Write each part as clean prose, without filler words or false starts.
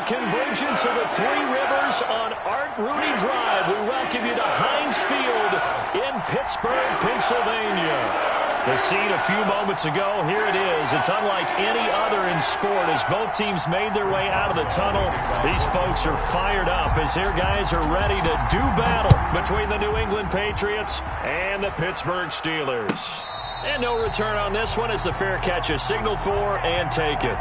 convergence of the Three Rivers on Art Rooney Drive. We welcome you to Heinz Field in Pittsburgh, Pennsylvania. The scene a few moments ago, here it is. It's unlike any other in sport as both teams made their way out of the tunnel. These folks are fired up as their guys are ready to do battle between the New England Patriots and the Pittsburgh Steelers. And no return on this one as the fair catch is signaled for and taken.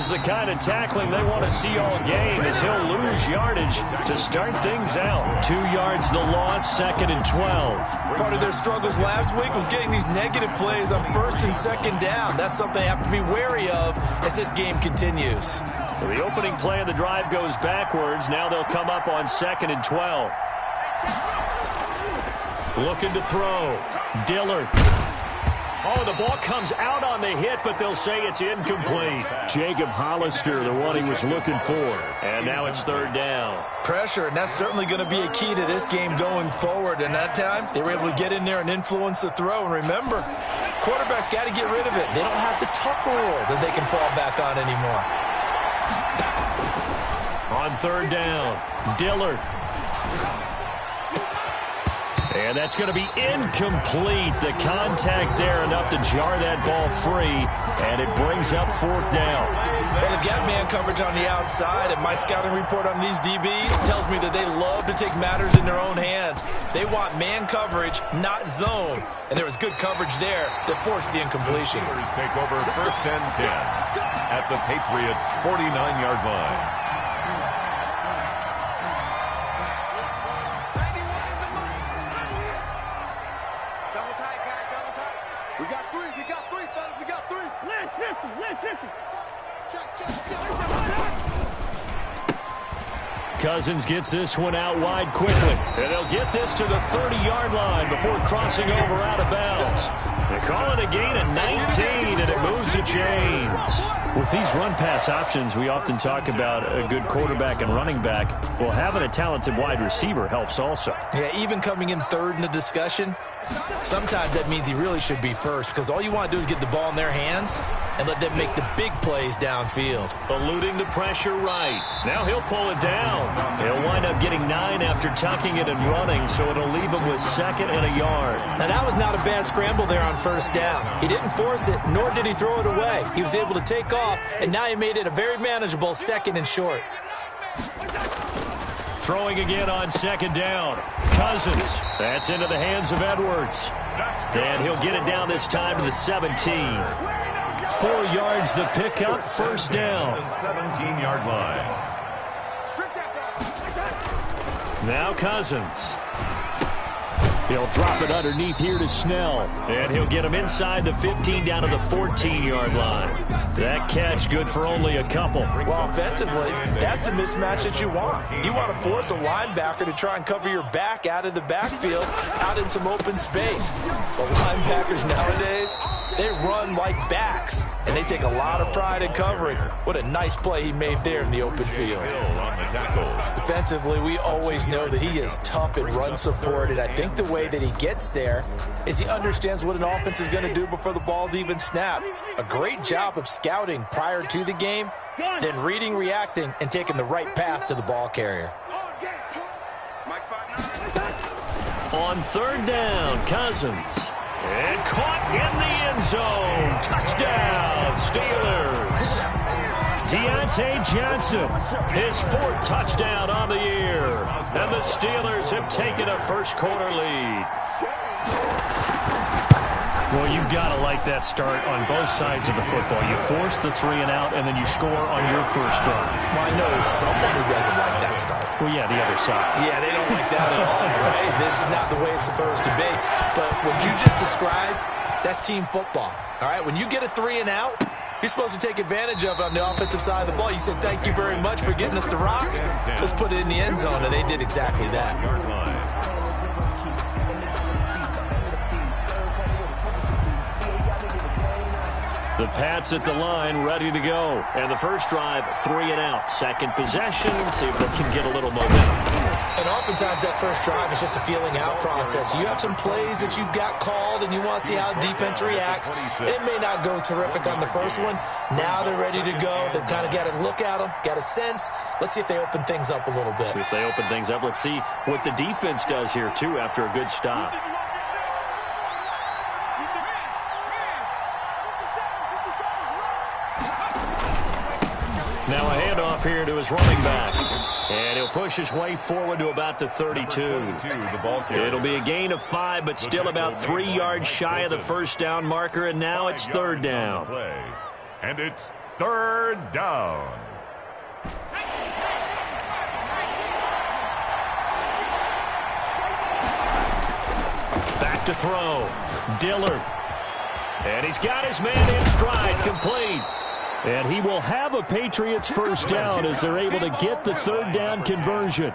The kind of tackling they want to see all game as he'll lose yardage to start things out. 2 yards the loss, 2nd and 12. Part of their struggles last week was getting these negative plays on 1st and 2nd down. That's something they have to be wary of as this game continues. So the opening play of the drive goes backwards. Now they'll come up on 2nd and 12. Looking to throw. Dillard. Oh, the ball comes out on the hit, but they'll say it's incomplete. Jacob Hollister, the one he was looking for. And now it's 3rd down. Pressure, and that's certainly going to be a key to this game going forward. And that time, they were able to get in there and influence the throw. And remember, quarterbacks got to get rid of it. They don't have the tuck rule that they can fall back on anymore. On 3rd down, Dillard. And that's going to be incomplete. The contact there enough to jar that ball free, and it brings up 4th down. Well, they've got man coverage on the outside, and my scouting report on these DBs tells me that they love to take matters in their own hands. They want man coverage, not zone. And there was good coverage there that forced the incompletion. Take over 1st and 10 at the Patriots' 49-yard line. Cousins gets this one out wide quickly. And they'll get this to the 30-yard line before crossing over out of bounds. They call it a gain of 19, and it moves the chains. With these run-pass options, we often talk about a good quarterback and running back. Well, having a talented wide receiver helps also. Yeah, even coming in 3rd in the discussion, sometimes that means he really should be first because all you want to do is get the ball in their hands and let them make the big plays downfield. Eluding the pressure right. Now he'll pull it down. He'll wind up getting 9 after tucking it and running, so it'll leave him with 2nd and a yard. Now that was not a bad scramble there on 1st down. He didn't force it, nor did he throw it away. He was able to take off, and now he made it a very manageable 2nd and short. Throwing again on 2nd down. Cousins. That's into the hands of Edwards. And he'll get it down this time to the 17. 4 yards the pickup, 1st down. The 17-yard line. Now Cousins. He'll drop it underneath here to Snell. And he'll get him inside the 15 down to the 14-yard line. That catch good for only a couple. Well, offensively, that's the mismatch that you want. You want to force a linebacker to try and cover your back out of the backfield, out in some open space. The linebackers nowadays, they run like backs, and they take a lot of pride in covering. What a nice play he made there in the open field. Defensively, we always know that he is tough and run supported. I think the way that he gets there is he understands what an offense is going to do before the ball's even snapped. A great job of scouting prior to the game, then reading, reacting, and taking the right path to the ball carrier. On 3rd down, Cousins. And caught in the end zone. Touchdown, Steelers. Deontay Johnson, his 4th touchdown on the year. And the Steelers have taken a 1st quarter lead. Well, you've got to like that start on both sides of the football. You force the 3 and out, and then you score on your 1st drive. Well, I know someone who doesn't like that start. Well, yeah, the other side. Yeah, they don't like that at all, right? This is not the way it's supposed to be. But what you just described, that's team football. All right, when you get a 3 and out, you're supposed to take advantage of it on the offensive side of the ball. You said, thank you very much for getting us the rock. Let's put it in the end zone, and they did exactly that. The Pats at the line, ready to go. And the first drive, 3 and out. Second possession, see if they can get a little momentum. And oftentimes that first drive is just a feeling out process. You have some plays that you've got called and you want to see how the defense reacts. It may not go terrific on the first one. Now they're ready to go. They've kind of got to look at them, got a sense. Let's see if they open things up a little bit. See if they open things up. Let's see what the defense does here, too, after a good stop. Now a handoff here to his running back. And he'll push his way forward to about the 32. It'll be a gain of 5, but still about 3 yards shy of the first down marker, and now it's third down. And it's third down. Back to throw. Dillard. And he's got his man in stride, complete. And he will have a Patriots first down as they're able to get the third down conversion.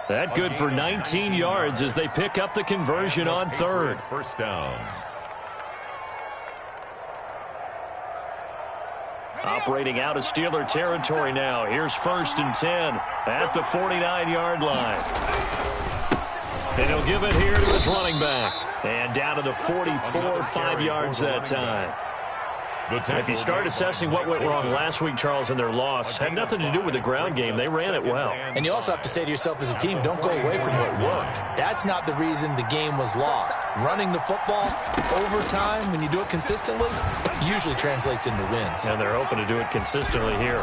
That good for 19 yards as they pick up the conversion on third. First down. Operating out of Steeler territory now. Here's 1st and 10 at the 49-yard line. And he'll give it here to his running back. And down to the 44, 5 yards that time. If you start assessing what went wrong last week, Charles, in their loss, had nothing to do with the ground game. They ran it well. And you also have to say to yourself as a team, don't go away from what worked. That's not the reason the game was lost. Running the football over time, when you do it consistently, usually translates into wins. And they're hoping to do it consistently here.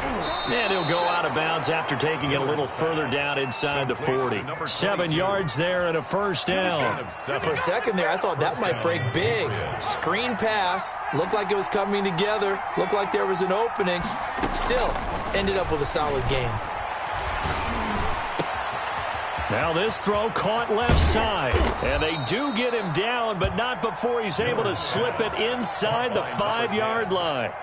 And he'll go out of bounds after taking it a little further down inside the 40. 7 yards there and a first down. For a second there, I thought that might break big. Screen pass, looked like it was coming together, looked like there was an opening. Still, ended up with a solid game. Now this throw caught left side. And they do get him down, but not before he's able to slip it inside the 5-yard line.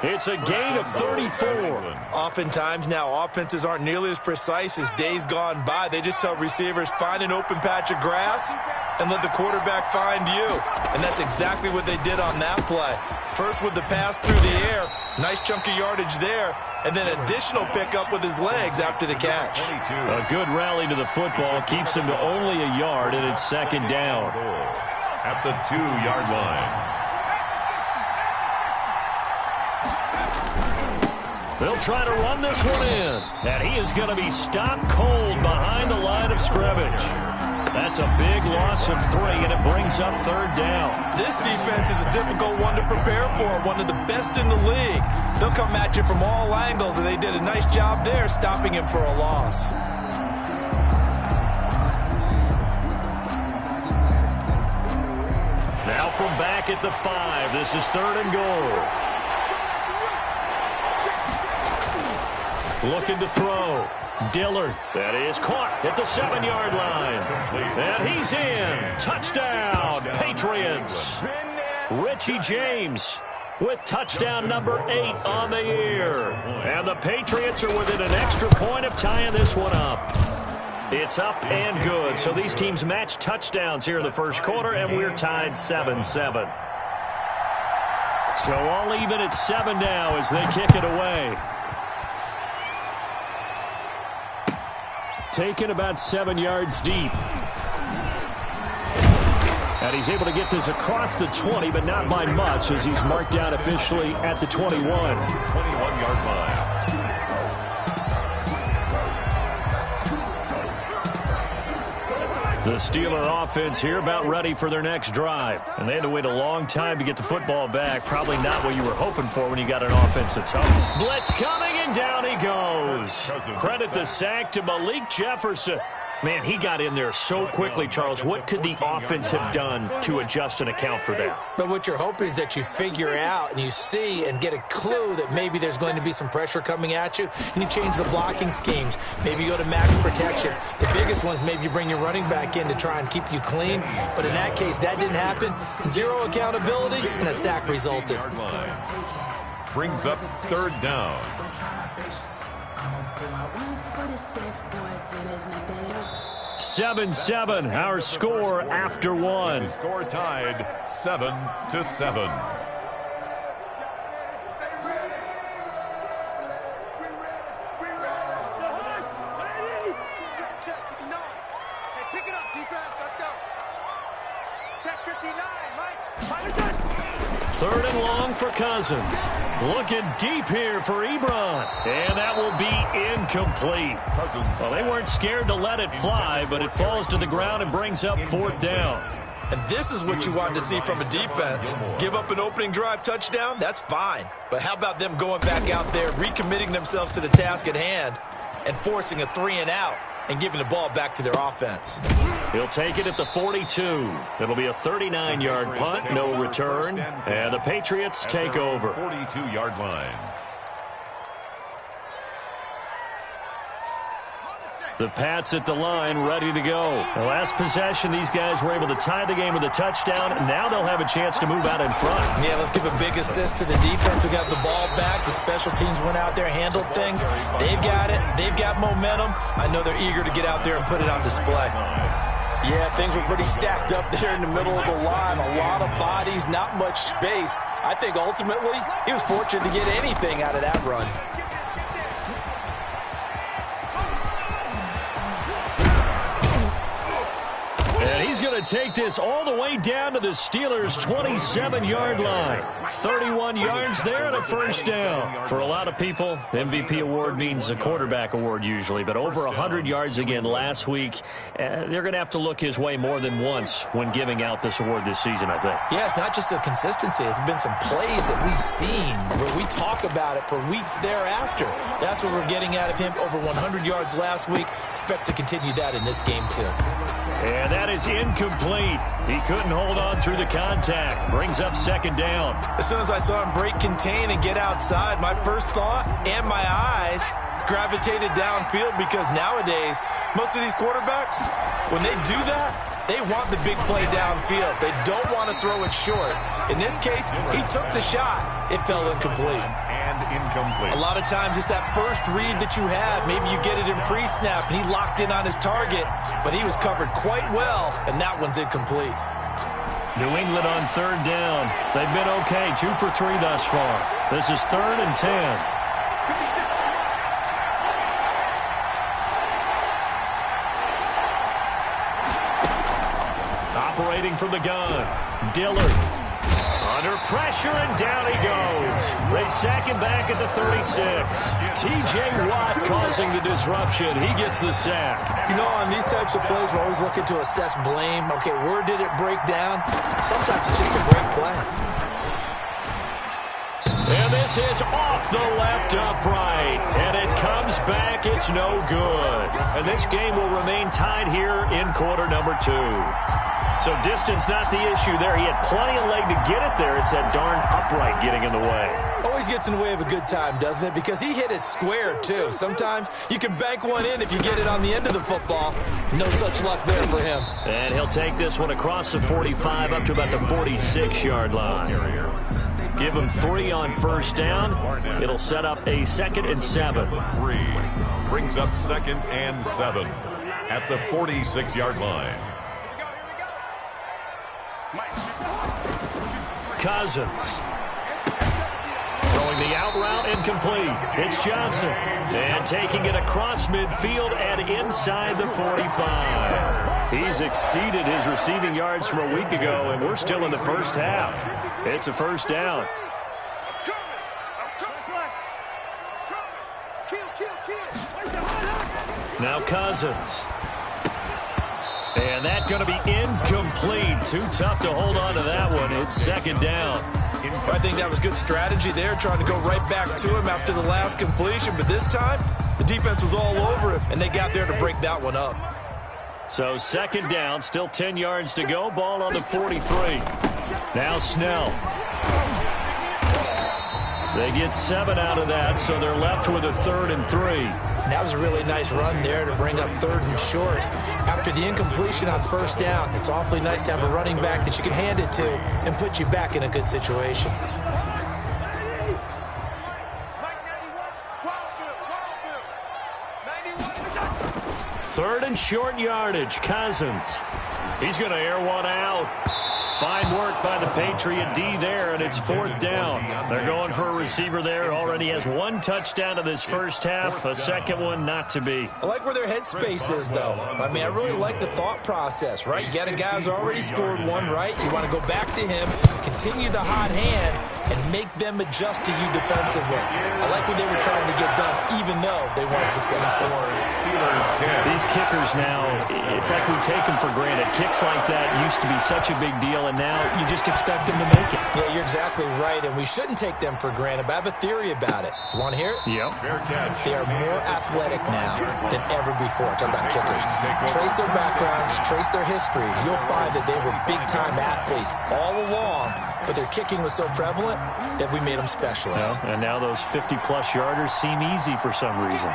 It's a gain of 34. Oftentimes now, offenses aren't nearly as precise as days gone by. They just tell receivers, find an open patch of grass and let the quarterback find you. And that's exactly what they did on that play. First with the pass through the air, nice chunk of yardage there, and then additional pickup with his legs after the catch. A good rally to the football keeps him to only a yard, and it's second down. At the 2-yard line. They'll try to run this one in. And he is going to be stopped cold behind the line of scrimmage. That's a big loss of 3, and it brings up third down. This defense is a difficult one to prepare for, one of the best in the league. They'll come at you from all angles, and they did a nice job there stopping him for a loss. Now from back at the 5, this is third and goal. Looking to throw. Dillard. That is caught at the 7-yard line. And he's in. Touchdown, Patriots. Richie James with touchdown number 8 on the year. And the Patriots are within an extra point of tying this one up. It's up and good. So these teams match touchdowns here in the first quarter, and we're tied 7-7. So all even at 7 now as they kick it away. Taken about 7 yards deep. And he's able to get this across the 20, but not by much as he's marked down officially at the 21. 21-yard line. The Steeler offense here about ready for their next drive. And they had to wait a long time to get the football back. Probably not what you were hoping for when you got an offense that's up. Blitz coming, and down he goes. Credit the sack to Malik Jefferson. Man, he got in there so quickly, Charles. What could the offense have done to adjust and account for that? But what you're hoping is that you figure out and you see and get a clue that maybe there's going to be some pressure coming at you, and you change the blocking schemes. Maybe you go to max protection. The biggest ones, maybe you bring your running back in to try and keep you clean. But in that case, that didn't happen. Zero accountability, and a sack resulted. Brings up third down. 7-7, our score after one. Score tied 7-7. Third and long for Cousins. Looking deep here for Ebron. And that will be incomplete. Well, they weren't scared to let it fly, but it falls to the ground and brings up fourth down. And this is what you want to see from a defense. Give up an opening drive touchdown, that's fine. But how about them going back out there, recommitting themselves to the task at hand, and forcing a 3-and-out and giving the ball back to their offense. He'll take it at the 42. It'll be a 39-yard punt, no return, and the Patriots take over. 42-yard line. The Pats at the line, ready to go. The last possession, these guys were able to tie the game with a touchdown. Now they'll have a chance to move out in front. Yeah, let's give a big assist to the defense who got the ball back. The special teams went out there, handled things. They've got it. They've got momentum. I know they're eager to get out there and put it on display. Yeah, things were pretty stacked up there in the middle of the line. A lot of bodies, not much space. I think ultimately he was fortunate to get anything out of that run. And he's going to take this all the way down to the Steelers' 27-yard line. 31 yards there and a first down. For a lot of people, MVP award means a quarterback award usually, but over 100 yards again last week. They're going to have to look his way more than once when giving out this award this season, I think. Yeah, it's not just the consistency. It's been some plays that we've seen where we talk about it for weeks thereafter. That's what we're getting out of him. Over 100 yards last week. Expects to continue that in this game, too. And that is incomplete. He couldn't hold on through the contact. Brings up second down. As soon as I saw him break contain and get outside, my first thought and my eyes gravitated downfield, because nowadays, most of these quarterbacks, when they do that, they want the big play downfield. They don't want to throw it short. In this case, he took the shot. It fell incomplete. Incomplete. A lot of times it's that first read that you have. Maybe you get it in pre-snap and he locked in on his target, but he was covered quite well, and that one's incomplete. New England on third down. They've been okay, 2 for 3 thus far. This is 3rd and 10. Operating from the gun, Dillard. Under pressure, and down he goes. They sack him back at the 36. T.J. Watt causing the disruption. He gets the sack. You know, on these types of plays, we're always looking to assess blame. Okay, where did it break down? Sometimes it's just a great play. And this is off the left upright. And it comes back. It's no good. And this game will remain tied here in quarter number 2. So distance not the issue there. He had plenty of leg to get it there. It's that darn upright getting in the way. Always gets in the way of a good time, doesn't it? Because he hit it square, too. Sometimes you can bank one in if you get it on the end of the football. No such luck there for him. And he'll take this one across the 45 up to about the 46-yard line. Give him 3 on first down. It'll set up a 2nd and 7. 3 brings up 2nd and 7 at the 46-yard line. Cousins. Throwing the out route, incomplete. It's Johnson. And taking it across midfield and inside the 45. He's exceeded his receiving yards from a week ago, and we're still in the first half. It's a first down. Now Cousins. And that's going to be incomplete. Too tough to hold on to that one. It's 2nd down. I think that was good strategy there, trying to go right back to him after the last completion. But this time, the defense was all over him, and they got there to break that one up. So 2nd down, still 10 yards to go. Ball on the 43. Now Snell. They get 7 out of that, so they're left with a 3rd and 3. That was a really nice run there to bring up 3rd and short. After the incompletion on first down, it's awfully nice to have a running back that you can hand it to and put you back in a good situation. Third and short yardage, Cousins. He's going to air one out. Fine work by the Patriot D there, and it's 4th down. They're going for a receiver there. Already has 1 touchdown in this first half. A second one not to be. I like where their headspace is, though. I mean, I really like the thought process, right? You got a guy who's already scored 1, right? You want to go back to him, continue the hot hand, and make them adjust to you defensively. I like what they were trying to get done, even though they weren't successful. These kickers now, it's like we take them for granted. Kicks like that used to be such a big deal, and now you just expect them to make it. Yeah, you're exactly right, and we shouldn't take them for granted, but I have a theory about it. You want to hear it? Yep. They are more athletic now than ever before. Talk about kickers. Trace their backgrounds, trace their history. You'll find that they were big-time athletes all along, but their kicking was so prevalent that we made them specialists. And now those 50-plus yarders seem easy for some reason.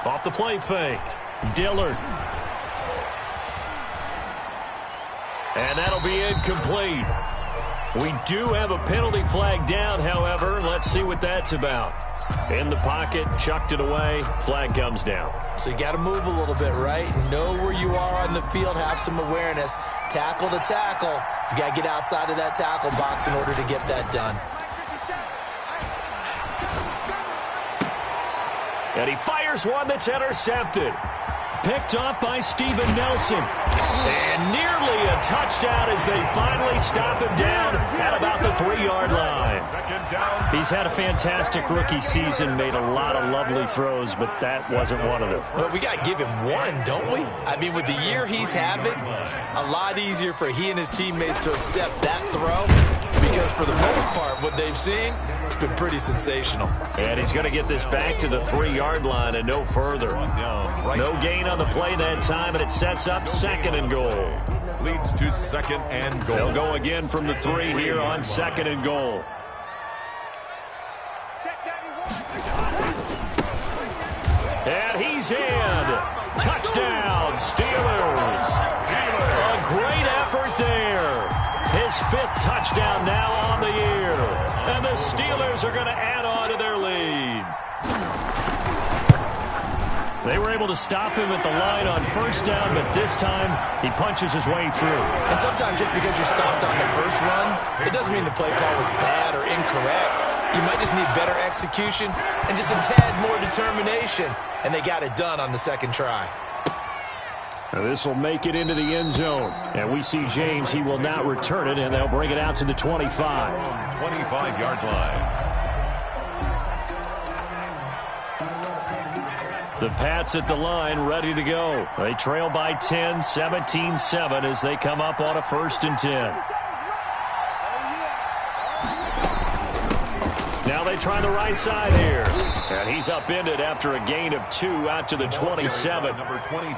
Off the play fake. Dillard. And that'll be incomplete. We do have a penalty flag down, however. Let's see what that's about. In the pocket, chucked it away, flag comes down. So you got to move a little bit, right? Know where you are on the field, have some awareness. Tackle to tackle. You got to get outside of that tackle box in order to get that done. And he fires one that's intercepted. Picked off by Steven Nelson. And nearly a touchdown as they finally stop him down at about the 3-yard line. He's had a fantastic rookie season, made a lot of lovely throws, but that wasn't one of them. Well, we got to give him one, don't we? I mean, with the year he's having, a lot easier for he and his teammates to accept that throw, because for the most part, what they've seen, it's been pretty sensational. And he's going to get this back to the 3-yard line and no further. No gain on the play that time, and it sets up 2nd and goal. Leads to 2nd and goal. They'll go again from the 3 here on 2nd and goal. And he's in. Touchdown, Steelers. A great effort there. His 5th touchdown now on the year. And the Steelers are going to add on to their lead. They were able to stop him at the line on 1st down, but this time he punches his way through. And sometimes just because you're stopped on the first run, it doesn't mean the play call was bad or incorrect. You might just need better execution and just a tad more determination. And they got it done on the 2nd try. This will make it into the end zone. And we see James. He will not return it, and they'll bring it out to the 25. 25-yard line. The Pats at the line, ready to go. They trail by 10, 17-7 as they come up on a 1st and 10. Now they try the right side here. And he's upended after a gain of 2 out to the 27. Number 22.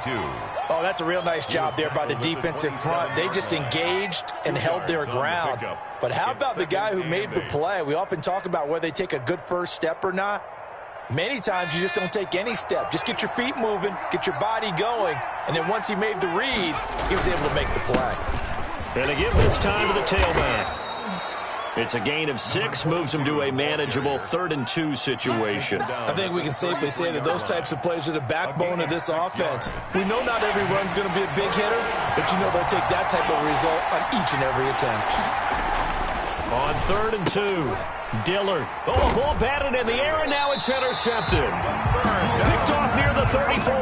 Oh, that's a real nice job there by the defensive front. They just engaged and held their ground. But how about the guy who made the play? We often talk about whether they take a good first step or not. Many times you just don't take any step. Just get your feet moving, get your body going, and then once he made the read, he was able to make the play. And they give this time to the tailback. It's a gain of 6, moves him to a manageable 3rd and 2 situation. I think we can safely say that those types of plays are the backbone of this offense. We know not every run's going to be a big hitter, but you know they'll take that type of result on each and every attempt. On 3rd and 2, Dillard. Oh, a ball batted in the air, and now it's intercepted. Picked off near the 34.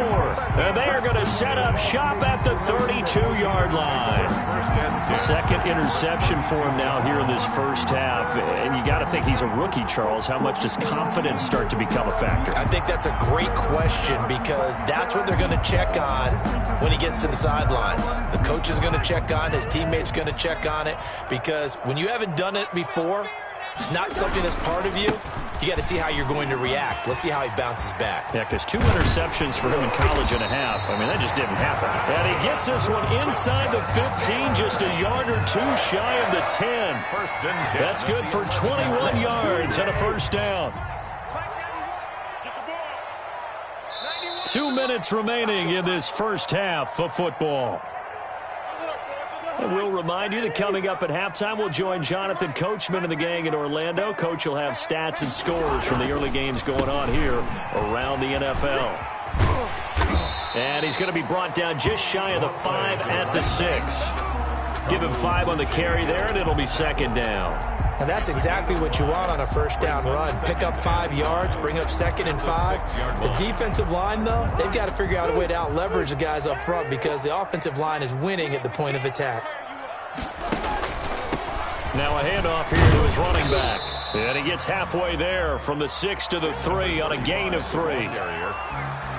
And they are going to set up shop at the 32-yard line. 2nd interception for him now here in this first half. And you got to think he's a rookie, Charles. How much does confidence start to become a factor? I think that's a great question because that's what they're going to check on when he gets to the sidelines. The coach is going to check on, his teammate's going to check on it, because when you haven't done it before, it's not something that's part of you. You got to see how you're going to react. Let's see how he bounces back. Yeah, because 2 interceptions for him in college and a half. I mean, that just didn't happen. And he gets this one inside the 15, just a yard or 2 shy of the 10. 1st and 10. That's good for 21 yards and a 1st down. 2 minutes remaining in this first half of football. And we'll remind you that coming up at halftime, we'll join Jonathan Coachman and the gang in Orlando. Coach will have stats and scores from the early games going on here around the NFL. And he's going to be brought down just shy of the 5 at the 6. Give him 5 on the carry there, and it'll be second down. And that's exactly what you want on a first down run. Pick up 5 yards, bring up 2nd and 5. The defensive line, though, they've got to figure out a way to out-leverage the guys up front because the offensive line is winning at the point of attack. Now a handoff here to his running back. And he gets halfway there from the 6 to the 3 on a gain of 3.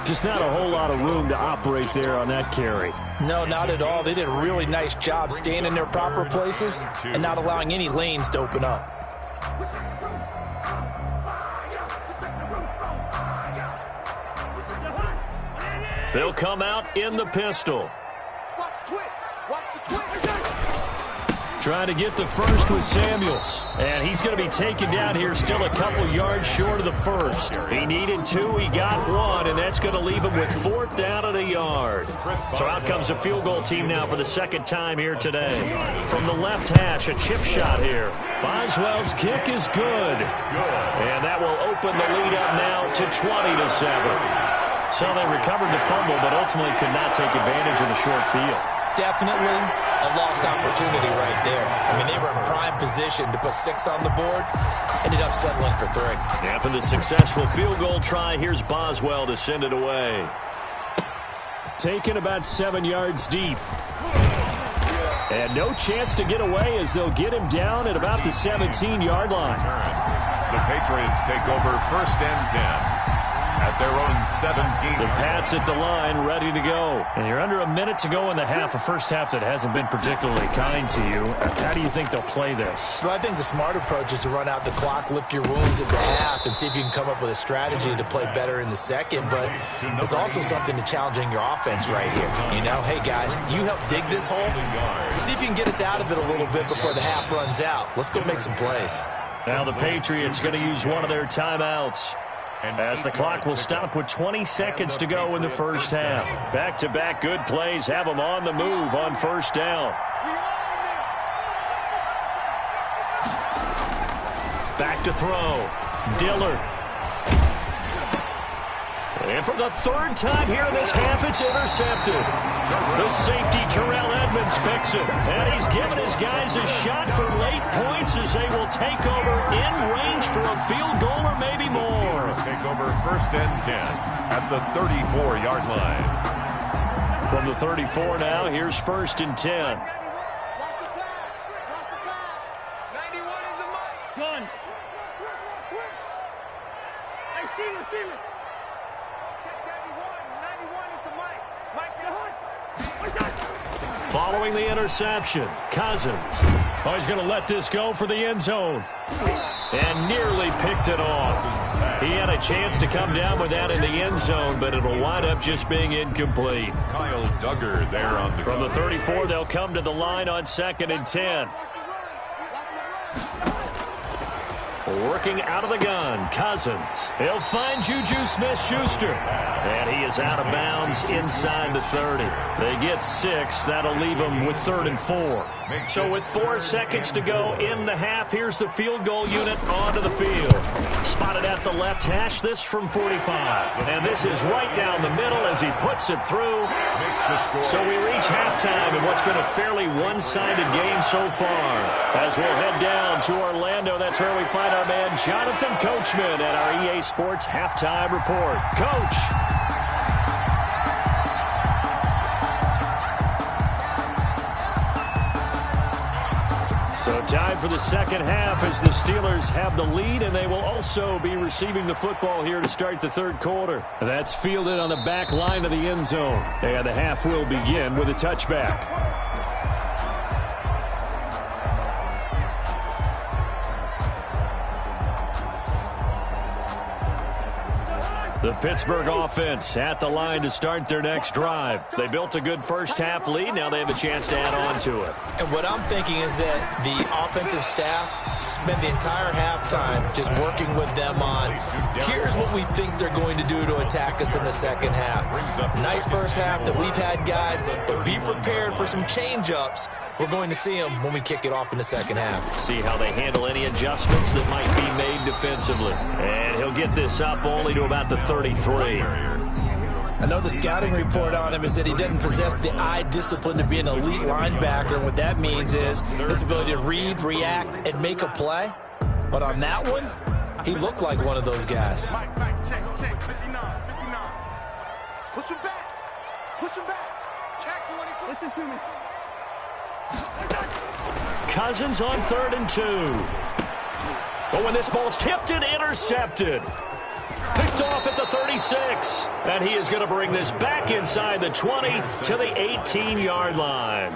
Just not a whole lot of room to operate there on that carry. No, not at all. They did a really nice job staying in their proper places and not allowing any lanes to open up. They'll come out in the pistol. Trying to get the first with Samuels. And he's going to be taken down here still a couple yards short of the first. He needed 2, he got 1, and that's going to leave him with 4th down at a yard. So out comes a field goal team now for the second time here today. From the left hash, a chip shot here. Boswell's kick is good. And that will open the lead up now to 20-7. So they recovered the fumble, but ultimately could not take advantage of the short field. Definitely a lost opportunity right there. I mean, they were in prime position to put 6 on the board. Ended up settling for 3. After the successful field goal try, here's Boswell to send it away. Taken about 7 yards deep. And no chance to get away as they'll get him down at about the 17-yard line. The Patriots take over 1st and 10. At their own 17. The Pats at the line, ready to go. And you're under a minute to go in the half, a first half that hasn't been particularly kind to you. How do you think they'll play this? Well, I think the smart approach is to run out the clock, lick your wounds at the half, and see if you can come up with a strategy to play better in the second. But there's also something to challenging your offense right here. You know, hey, guys, you help dig this hole. See if you can get us out of it a little bit before the half runs out. Let's go make some plays. Now the Patriots going to use one of their timeouts, as the clock will stop with 20 seconds to go in the first half. Back-to-back good plays have them on the move on first down. Back to throw. Dillard. And for the 3rd time here in this half, it's intercepted. The safety, Terrell Edmonds, picks him. And he's given his guys a shot for late points as they will take over in range for a field goal or maybe more. Take over 1st and 10 at the 34-yard line. From the 34 now, here's 1st and 10. Following the interception, Cousins. Oh, he's going to let this go for the end zone. And nearly picked it off. He had a chance to come down with that in the end zone, but it'll wind up just being incomplete. Kyle Duggar there on the From the 34, they'll come to the line on 2nd and 10. Working out of the gun, Cousins. He'll find Juju Smith-Schuster. And he is out of bounds inside the 30. They get 6. That'll leave them with 3rd and 4. So with 4 seconds to go in the half, here's the field goal unit onto the field. Spotted at the left hash, this from 45. And this is right down the middle as he puts it through. So we reach halftime in what's been a fairly one-sided game so far. As we'll head down to Orlando, that's where we find our man Jonathan Coachman at our EA Sports Halftime Report. Coach. So time for the second half as the Steelers have the lead, and they will also be receiving the football here to start the 3rd quarter. That's fielded on the back line of the end zone. And the half will begin with a touchback. The Pittsburgh offense at the line to start their next drive. They built a good first-half lead. Now they have a chance to add on to it. And what I'm thinking is that the offensive staff spent the entire halftime just working with them on, here's what we think they're going to do to attack us in the second half. Nice first half that we've had, guys, but be prepared for some change-ups. We're going to see them when we kick it off in the second half. See how they handle any adjustments that might be made defensively. And he'll get this up only to about the 33. I know the scouting report on him is that he doesn't possess the eye discipline to be an elite linebacker. And what that means is his ability to read, react, and make a play. But on that one, he looked like one of those guys. Check, 59, 59. Push him back. Push him back. Check 24. Listen to me. Cousins on 3rd and 2. But when this ball's tipped and intercepted. Picked off at the 36. And he is going to bring this back inside the 20 to the 18-yard line.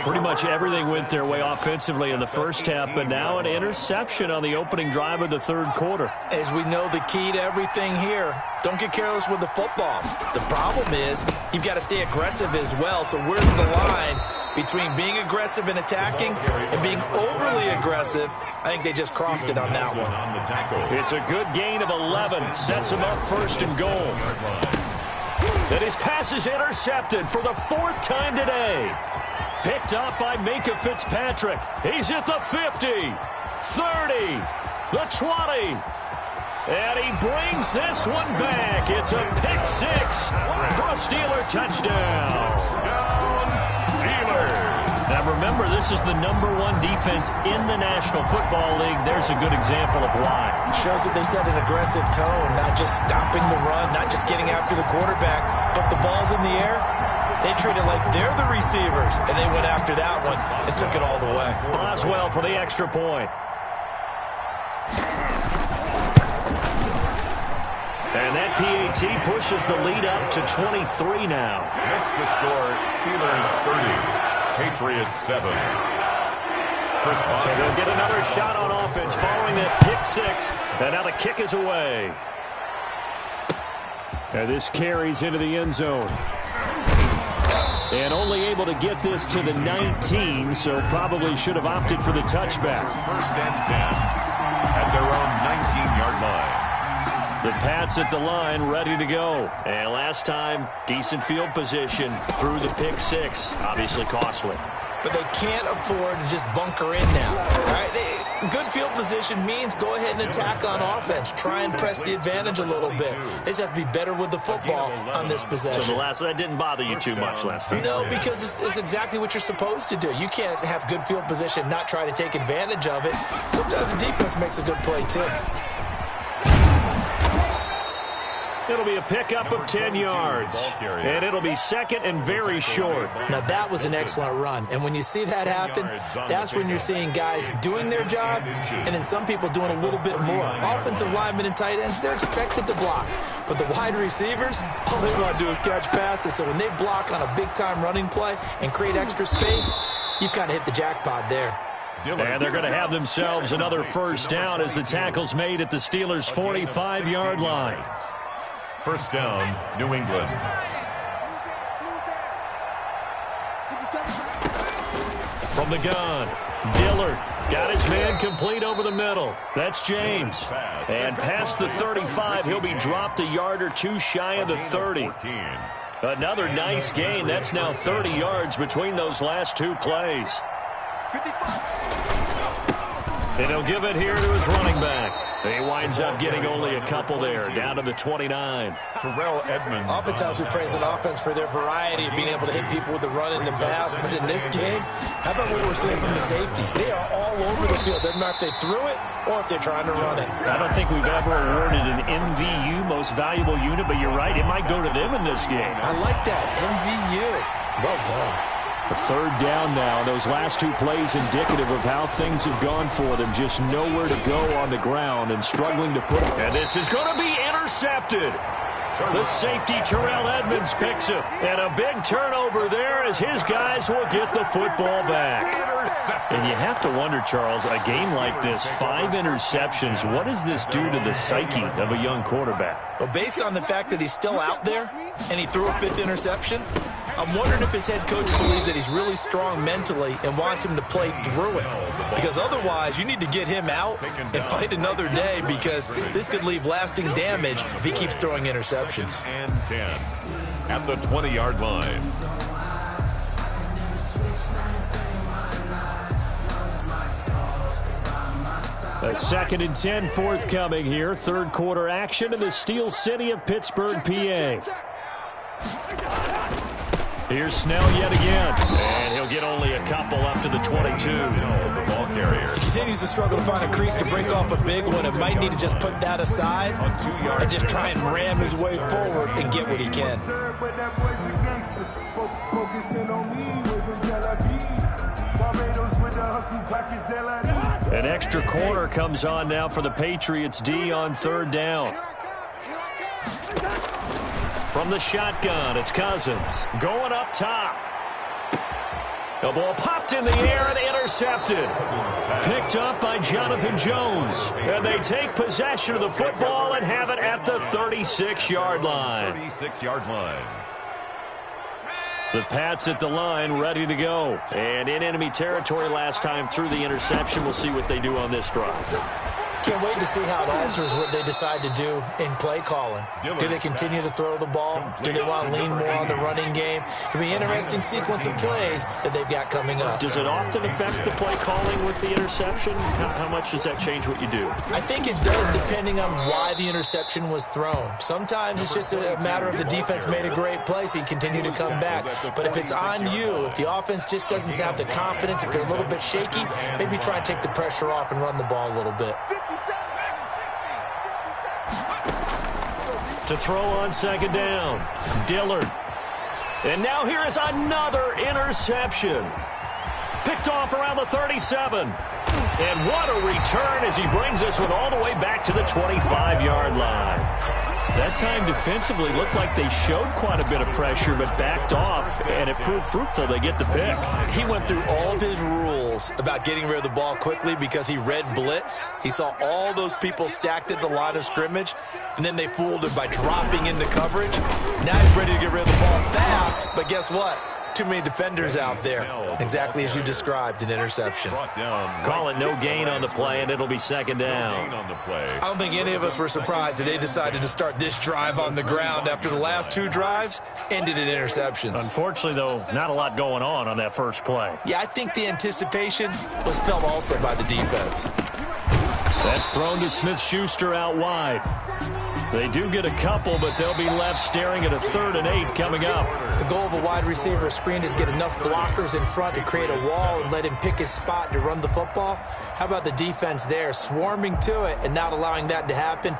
Pretty much everything went their way offensively in the first half, but now an interception on the opening drive of the third quarter. As we know, the key to everything here, don't get careless with the football. The problem is you've got to stay aggressive as well. So where's the line between being aggressive and attacking and being overly aggressive? I think they just crossed it on that one. It's a good gain of 11. Sets him up 1st and goal. And his pass is intercepted for the 4th time today. Picked up by Minkah Fitzpatrick. He's at the 50, 30, the 20. And he brings this one back. It's a pick 6 for a Steeler touchdown. Now remember, this is the #1 defense in the National Football League. There's a good example of why. It shows that they set an aggressive tone, not just stopping the run, not just getting after the quarterback, but the ball's in the air. They treat it like they're the receivers, and they went after that one and took it all the way. Boswell for the extra point. And that PAT pushes the lead up to 23 now. Next the score, Steelers 30, Patriots 7. So they'll get another shot on offense following that pick 6. And now the kick is away. And this carries into the end zone. And only able to get this to the 19, so probably should have opted for the touchback. 1st and 10 at their own 19-yard line. The Pats at the line, ready to go. And last time, decent field position through the pick 6. Obviously costly. But they can't afford to just bunker in now. All right? Good field position means go ahead and attack on offense. Try and press the advantage a little bit. They just have to be better with the football on this possession. So that didn't bother you too much last time? No, because it's exactly what you're supposed to do. You can't have good field position, not try to take advantage of it. Sometimes the defense makes a good play, too. It'll be a pickup of 10 yards. And it'll be 2nd and very short. Now, that was an excellent run. And when you see that happen, that's when you're seeing guys doing their job and then some people doing a little bit more. Offensive linemen and tight ends, they're expected to block. But the wide receivers, all they want to do is catch passes. So when they block on a big-time running play and create extra space, you've kind of hit the jackpot there. And they're going to have themselves another 1st down as the tackle's made at the Steelers' 45-yard line. 1st down, New England. From the gun, Dillard got his man complete over the middle. That's James. And past the 35, he'll be dropped a yard or 2 shy of the 30. Another nice gain. That's now 30 yards between those last 2 plays. And he'll give it here to his running back. He winds up getting only a couple there, down to the 29. Terrell Edmonds. Oftentimes we praise an offense for their variety of being able to hit people with the run and the pass. But in this game, how about what we're seeing from the safeties? They are all over the field. Doesn't matter if they threw it or if they're trying to run it. I don't think we've ever awarded an MVU, most valuable unit, but you're right, it might go to them in this game. I like that, MVU. Well done. A 3rd down now. Those last 2 plays indicative of how things have gone for them. Just nowhere to go on the ground and struggling to put it. And this is going to be intercepted. The safety, Terrell Edmonds, picks him. And a big turnover there as his guys will get the football back. And you have to wonder, Charles, a game like this, 5 interceptions, what does this do to the psyche of a young quarterback? Well, based on the fact that he's still out there and he threw a 5th interception, I'm wondering if his head coach believes that he's really strong mentally and wants him to play through it. Because otherwise, you need to get him out and fight another day, because this could leave lasting damage if he keeps throwing interceptions. And 10 at the 20-yard line. A 2nd and 10 forthcoming here. 3rd quarter action in the Steel City of Pittsburgh, PA. Here's Snell yet again. And he'll get only a couple up to the 22. The ball carrier. He continues to struggle to find a crease to break off a big one. It might need to just put that aside and just try and ram his way forward and get what he can. An extra corner comes on now for the Patriots D on 3rd down. From the shotgun, it's Cousins going up top. The ball popped in the air and intercepted. Picked up by Jonathan Jones. And they take possession of the football and have it at the 36-yard line. 36-yard line. The Pats at the line, ready to go. And in enemy territory last time through the interception. We'll see what they do on this drive. Can't wait to see how it alters what they decide to do in play calling. Do they continue to throw the ball? Do they want to lean more on the running game? It'll be an interesting sequence of plays that they've got coming up. Does it often affect the play calling with the interception? How much does that change what you do? I think it does, depending on why the interception was thrown. Sometimes it's just a matter of the defense made a great play, so you continue to come back. But if it's on you, if the offense just doesn't have the confidence, if they're a little bit shaky, maybe try and take the pressure off and run the ball a little bit. To throw on 2nd down, Dillard. And now here is another interception. Picked off around the 37. And what a return as he brings this one all the way back to the 25-yard line. That time defensively looked like they showed quite a bit of pressure but backed off, and it proved fruitful. They get the pick. He went through all of his rules about getting rid of the ball quickly because he read blitz. He saw all those people stacked at the line of scrimmage, and then they fooled him by dropping into coverage. Now he's ready to get rid of the ball fast, but guess what? Too many defenders out there. Exactly as you described, an interception. Call it no gain on the play, and it'll be 2nd down. I don't think any of us were surprised that they decided to start this drive on the ground after the last 2 drives ended in interceptions. Unfortunately, though, not a lot going on that first play. Yeah, I think the anticipation was felt also by the defense. That's thrown to Smith-Schuster out wide. They do get a couple, but they'll be left staring at a 3rd and 8 coming up. The goal of a wide receiver screen is get enough blockers in front to create a wall and let him pick his spot to run the football. How about the defense there, swarming to it and not allowing that to happen?